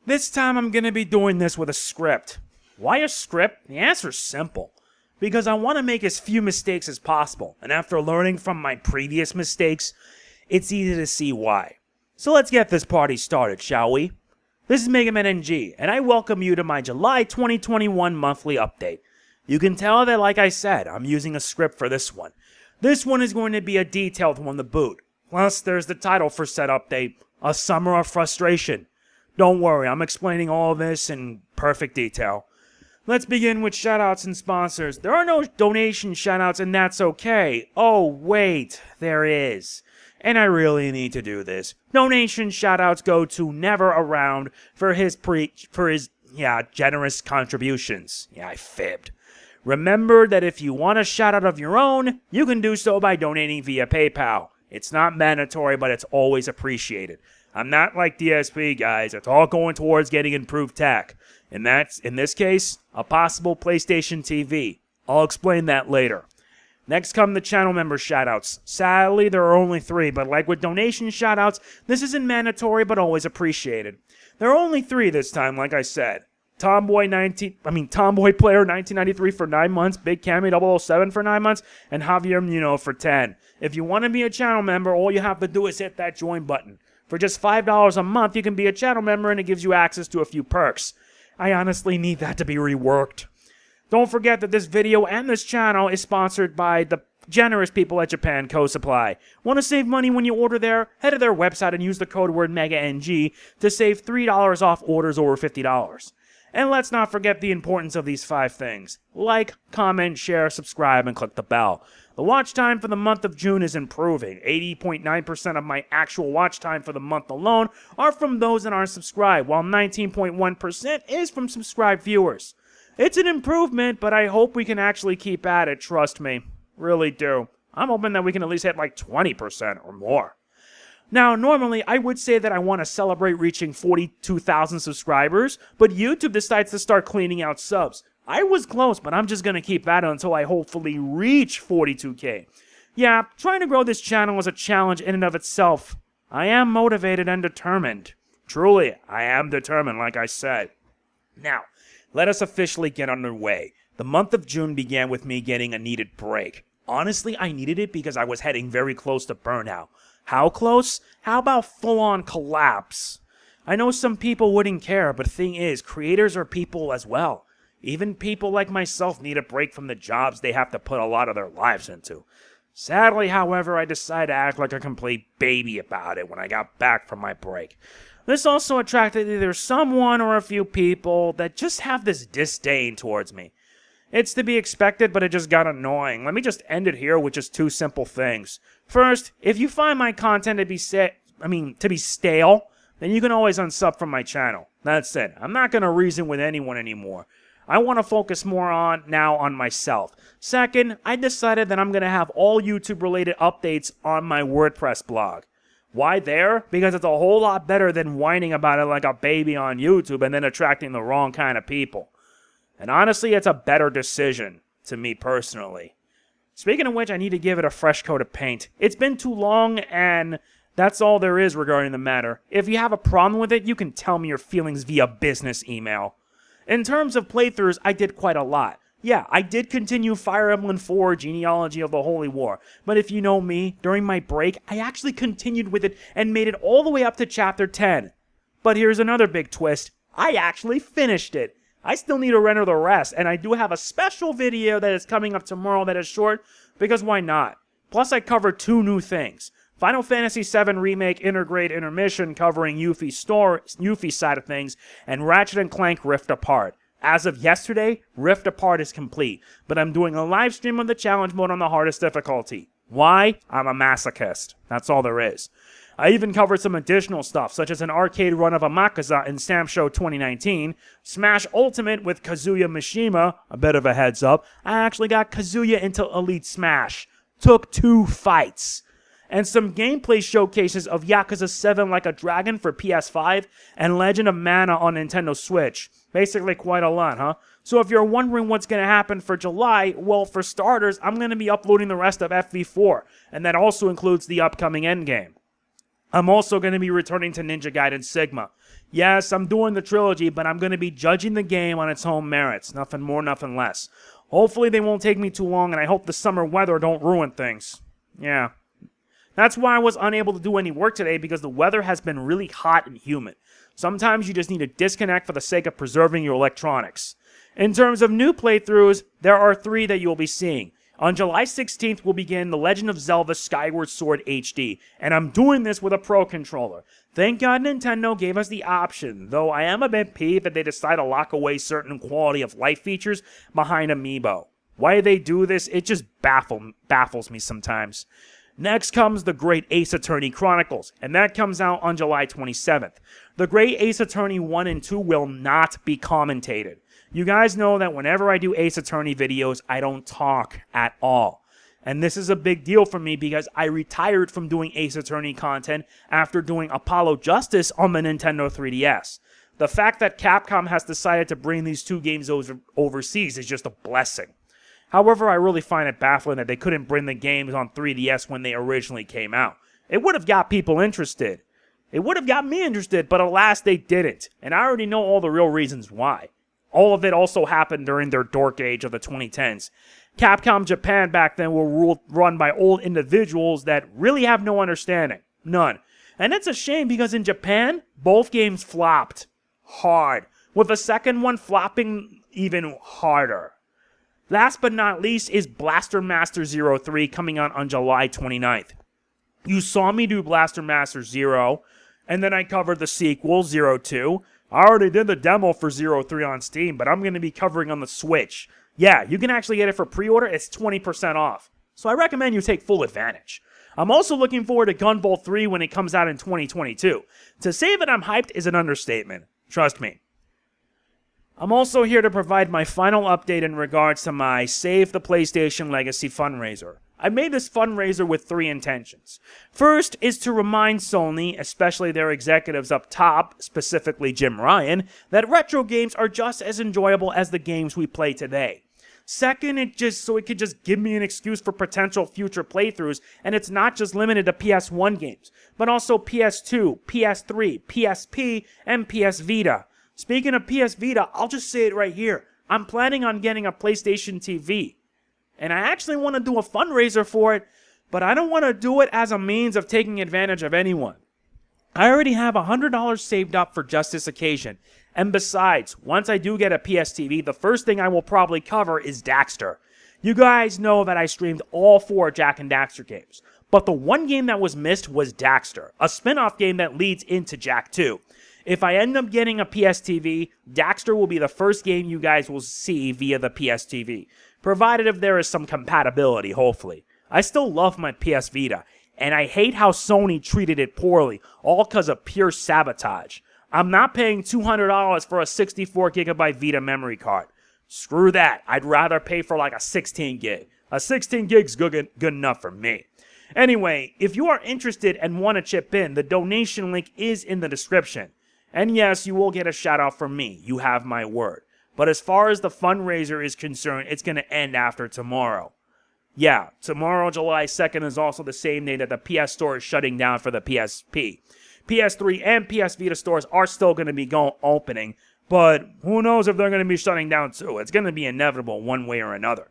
This time I'm going to be doing this with a script. Why a script? The answer's simple. Because I want to make as few mistakes as possible, and after learning from my previous mistakes, it's easy to see why. So let's get this party started, shall we? This is MegamanNG, and I welcome you to my July 2021 monthly update. You can tell that, like I said, I'm using a script for this one. This one is going to be a detailed one to boot. Plus, there's the title for said update, A Summer of Frustration. Don't worry, I'm explaining all of this in perfect detail. Let's begin with shoutouts and sponsors. There are no donation shoutouts, and that's okay. Oh, wait, there is. And I really need to do this. Donation shoutouts go to Never Around for his generous contributions. Yeah, I fibbed. Remember that if you want a shoutout of your own, you can do so by donating via PayPal. It's not mandatory, but it's always appreciated. I'm not like DSP, guys. It's all going towards getting improved tech. And that's, in this case, a possible PlayStation TV. I'll explain that later. Next come the channel member shoutouts. Sadly, there are only 3, but like with donation shoutouts, this isn't mandatory but always appreciated. There are only 3 this time, like I said. Tomboy Player 1993 for 9 months, Big Cammy 007 for 9 months, and Javier Munoz for 10. If you want to be a channel member, all you have to do is hit that join button. For just $5 a month, you can be a channel member and it gives you access to a few perks. I honestly need that to be reworked. Don't forget that this video and this channel is sponsored by the generous people at Japan Co Supply. Want to save money when you order there? Head to their website and use the code word MegaNG to save $3 off orders over $50. And let's not forget the importance of these 5 things. Like, comment, share, subscribe, and click the bell. The watch time for the month of June is improving. 80.9% of my actual watch time for the month alone are from those that aren't subscribed, while 19.1% is from subscribed viewers. It's an improvement, but I hope we can actually keep at it, trust me. Really do. I'm hoping that we can at least hit like 20% or more. Now, normally, I would say that I want to celebrate reaching 42,000 subscribers, but YouTube decides to start cleaning out subs. I was close, but I'm just going to keep at it until I hopefully reach 42K. Yeah, trying to grow this channel is a challenge in and of itself. I am motivated and determined. Truly, I am determined, like I said. Now, let us officially get underway. The month of June began with me getting a needed break. Honestly, I needed it because I was heading very close to burnout. How close? How about full-on collapse? I know some people wouldn't care, but the thing is, creators are people as well. Even people like myself need a break from the jobs they have to put a lot of their lives into. Sadly, however, I decided to act like a complete baby about it when I got back from my break. This also attracted either someone or a few people that just have this disdain towards me. It's to be expected, but it just got annoying. Let me just end it here with just 2 simple things. First, if you find my content to be stale, then you can always unsub from my channel. That's it. I'm not going to reason with anyone anymore. I want to focus more on myself. Second, I decided that I'm going to have all YouTube-related updates on my WordPress blog. Why there? Because it's a whole lot better than whining about it like a baby on YouTube and then attracting the wrong kind of people. And honestly, it's a better decision, to me personally. Speaking of which, I need to give it a fresh coat of paint. It's been too long, and that's all there is regarding the matter. If you have a problem with it, you can tell me your feelings via business email. In terms of playthroughs, I did quite a lot. Yeah, I did continue Fire Emblem 4, Genealogy of the Holy War. But if you know me, during my break, I actually continued with it and made it all the way up to Chapter 10. But here's another big twist. I actually finished it. I still need to render the rest, and I do have a special video that is coming up tomorrow that is short, because why not? Plus, I covered 2 new things. Final Fantasy VII Remake Intergrade Intermission covering Yuffie's side of things, and Ratchet and Clank Rift Apart. As of yesterday, Rift Apart is complete, but I'm doing a live stream of the challenge mode on the hardest difficulty. Why? I'm a masochist. That's all there is. I even covered some additional stuff, such as an arcade run of Amakusa in Stamp Show 2019, Smash Ultimate with Kazuya Mishima, a bit of a heads up, I actually got Kazuya into Elite Smash. Took 2 fights. And some gameplay showcases of Yakuza 7 Like a Dragon for PS5 and Legend of Mana on Nintendo Switch. Basically quite a lot, huh? So if you're wondering what's going to happen for July, well, for starters, I'm going to be uploading the rest of FV4, and that also includes the upcoming endgame. I'm also going to be returning to Ninja Gaiden Sigma. Yes, I'm doing the trilogy, but I'm going to be judging the game on its own merits. Nothing more, nothing less. Hopefully they won't take me too long, and I hope the summer weather don't ruin things. Yeah. That's why I was unable to do any work today, because the weather has been really hot and humid. Sometimes you just need to disconnect for the sake of preserving your electronics. In terms of new playthroughs, there are 3 that you'll be seeing. On July 16th, we'll begin The Legend of Zelda Skyward Sword HD, and I'm doing this with a Pro Controller. Thank God Nintendo gave us the option, though I am a bit peeved that they decide to lock away certain quality of life features behind Amiibo. Why they do this, it just baffles me sometimes. Next comes The Great Ace Attorney Chronicles, and that comes out on July 27th. The Great Ace Attorney 1 and 2 will not be commentated. You guys know that whenever I do Ace Attorney videos, I don't talk at all. And this is a big deal for me because I retired from doing Ace Attorney content after doing Apollo Justice on the Nintendo 3DS. The fact that Capcom has decided to bring these 2 games overseas is just a blessing. However, I really find it baffling that they couldn't bring the games on 3DS when they originally came out. It would have got people interested. It would have got me interested, but alas, they didn't. And I already know all the real reasons why. All of it also happened during their dork age of the 2010s. Capcom Japan back then were run by old individuals that really have no understanding. None. And it's a shame because in Japan, both games flopped hard, with the second one flopping even harder. Last but not least is Blaster Master 03 coming out on July 29th. You saw me do Blaster Master 0, and then I covered the sequel, 02. I already did the demo for 03 on Steam, but I'm going to be covering on the Switch. Yeah, you can actually get it for pre-order. It's 20% off. So I recommend you take full advantage. I'm also looking forward to Gunvolt 3 when it comes out in 2022. To say that I'm hyped is an understatement. Trust me. I'm also here to provide my final update in regards to my Save the PlayStation Legacy fundraiser. I made this fundraiser with 3 intentions. First is to remind Sony, especially their executives up top, specifically Jim Ryan, that retro games are just as enjoyable as the games we play today. Second, it could just give me an excuse for potential future playthroughs, and it's not just limited to PS1 games, but also PS2, PS3, PSP, and PS Vita. Speaking of PS Vita, I'll just say it right here. I'm planning on getting a PlayStation TV. And I actually want to do a fundraiser for it, but I don't want to do it as a means of taking advantage of anyone. I already have $100 saved up for just this occasion. And besides, once I do get a PS TV, the first thing I will probably cover is Daxter. You guys know that I streamed all 4 Jak and Daxter games. But the one game that was missed was Daxter, a spin-off game that leads into Jak 2. If I end up getting a PS TV, Daxter will be the first game you guys will see via the PS TV. Provided if there is some compatibility, hopefully. I still love my PS Vita, and I hate how Sony treated it poorly, all because of pure sabotage. I'm not paying $200 for a 64GB Vita memory card. Screw that, I'd rather pay for like a 16 gig. A 16 gig's good enough for me. Anyway, if you are interested and want to chip in, the donation link is in the description. And yes, you will get a shout out from me, you have my word. But as far as the fundraiser is concerned, it's going to end after tomorrow. Yeah, tomorrow, July 2nd, is also the same day that the PS Store is shutting down for the PSP. PS3 and PS Vita stores are still going to be opening, but who knows if they're going to be shutting down too. It's going to be inevitable one way or another.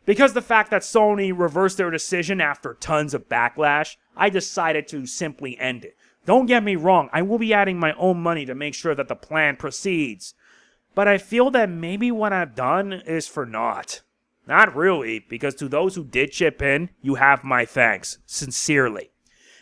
Because the fact that Sony reversed their decision after tons of backlash, I decided to simply end it. Don't get me wrong, I will be adding my own money to make sure that the plan proceeds. But I feel that maybe what I've done is for naught. Not really, because to those who did chip in, you have my thanks, sincerely.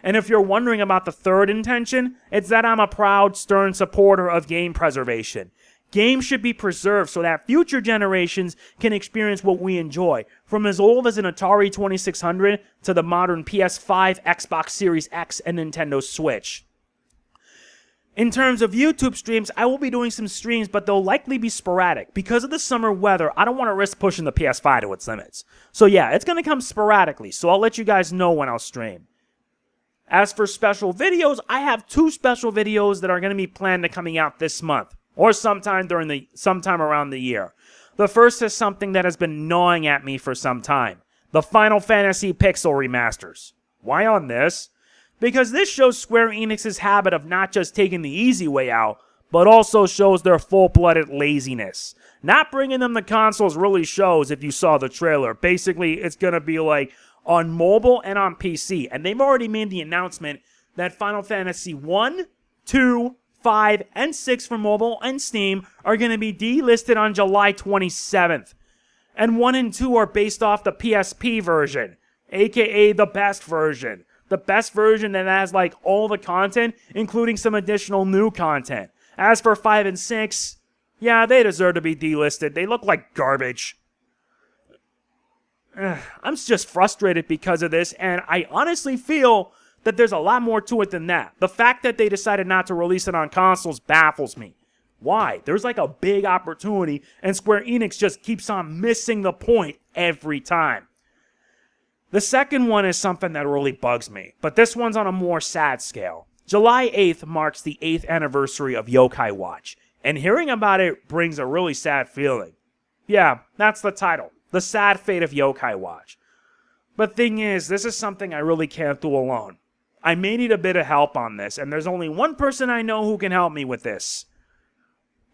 And if you're wondering about the third intention, it's that I'm a proud, stern supporter of game preservation. Games should be preserved so that future generations can experience what we enjoy, from as old as an Atari 2600 to the modern PS5, Xbox Series X, and Nintendo Switch. In terms of YouTube streams, I will be doing some streams, but they'll likely be sporadic. Because of the summer weather, I don't want to risk pushing the PS5 to its limits. So yeah, it's going to come sporadically, so I'll let you guys know when I'll stream. As for special videos, I have 2 special videos that are going to be planned to coming out this month, or sometime around the year. The first is something that has been gnawing at me for some time. The Final Fantasy Pixel Remasters. Why on this? because this shows Square Enix's habit of not just taking the easy way out, but also shows their full-blooded laziness. Not bringing them to consoles really shows if you saw the trailer. Basically, it's going to be like on mobile and on PC. And they've already made the announcement that Final Fantasy 1, 2, 5, and 6 for mobile and Steam are going to be delisted on July 27th. And 1 and 2 are based off the PSP version, aka the best version. The best version that has like all the content, including some additional new content. As for 5 and 6, yeah, they deserve to be delisted. They look like garbage. I'm just frustrated because of this, and I honestly feel that there's a lot more to it than that. The fact that they decided not to release it on consoles baffles me. Why? There's like a big opportunity, and Square Enix just keeps on missing the point every time. The second one is something that really bugs me, but this one's on a more sad scale. July 8th marks the 8th anniversary of Yokai Watch, and hearing about it brings a really sad feeling. Yeah, that's the title. The sad fate of Yokai Watch. But thing is, this is something I really can't do alone. I may need a bit of help on this, and there's only one person I know who can help me with this.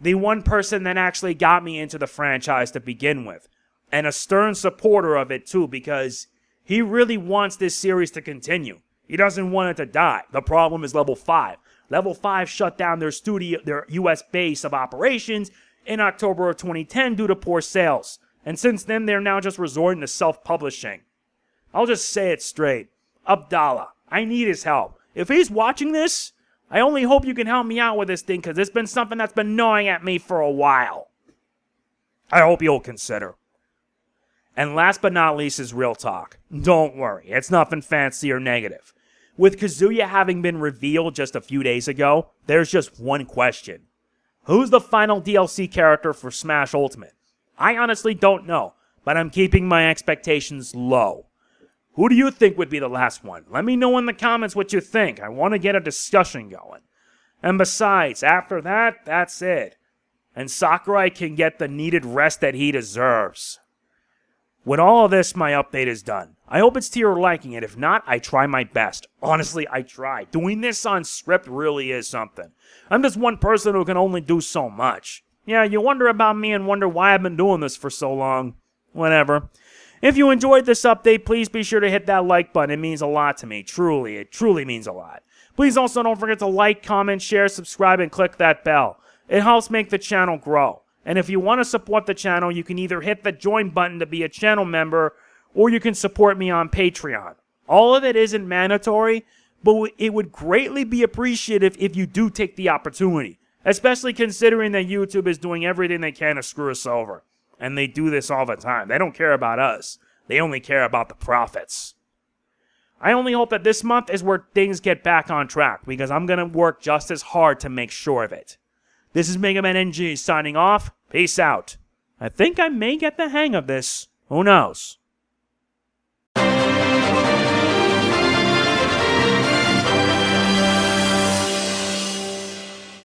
The one person that actually got me into the franchise to begin with. And a stern supporter of it too, because he really wants this series to continue. He doesn't want it to die. The problem is Level 5. Level 5 shut down their US base of operations in October of 2010 due to poor sales. And since then, they're now just resorting to self-publishing. I'll just say it straight. Abdallah, I need his help. If he's watching this, I only hope you can help me out with this thing, because it's been something that's been gnawing at me for a while. I hope you'll consider. And last but not least is real talk. Don't worry, it's nothing fancy or negative. With Kazuya having been revealed just a few days ago, there's just one question. Who's the final DLC character for Smash Ultimate? I honestly don't know, but I'm keeping my expectations low. Who do you think would be the last one? Let me know in the comments what you think. I want to get a discussion going. And besides, after that, that's it. And Sakurai can get the needed rest that he deserves. With all of this, my update is done. I hope it's to your liking, and if not, I try my best. Honestly, I try. Doing this on script really is something. I'm just one person who can only do so much. Yeah, you wonder about me and wonder why I've been doing this for so long. Whatever. If you enjoyed this update, please be sure to hit that like button. It means a lot to me. Truly, it truly means a lot. Please also don't forget to like, comment, share, subscribe, and click that bell. It helps make the channel grow. And if you want to support the channel, you can either hit the join button to be a channel member, or you can support me on Patreon. All of it isn't mandatory, but it would greatly be appreciated if you do take the opportunity. Especially considering that YouTube is doing everything they can to screw us over. And they do this all the time. They don't care about us. They only care about the profits. I only hope that this month is where things get back on track, because I'm going to work just as hard to make sure of it. This is MegamanNG signing off. Peace out. I think I may get the hang of this. Who knows?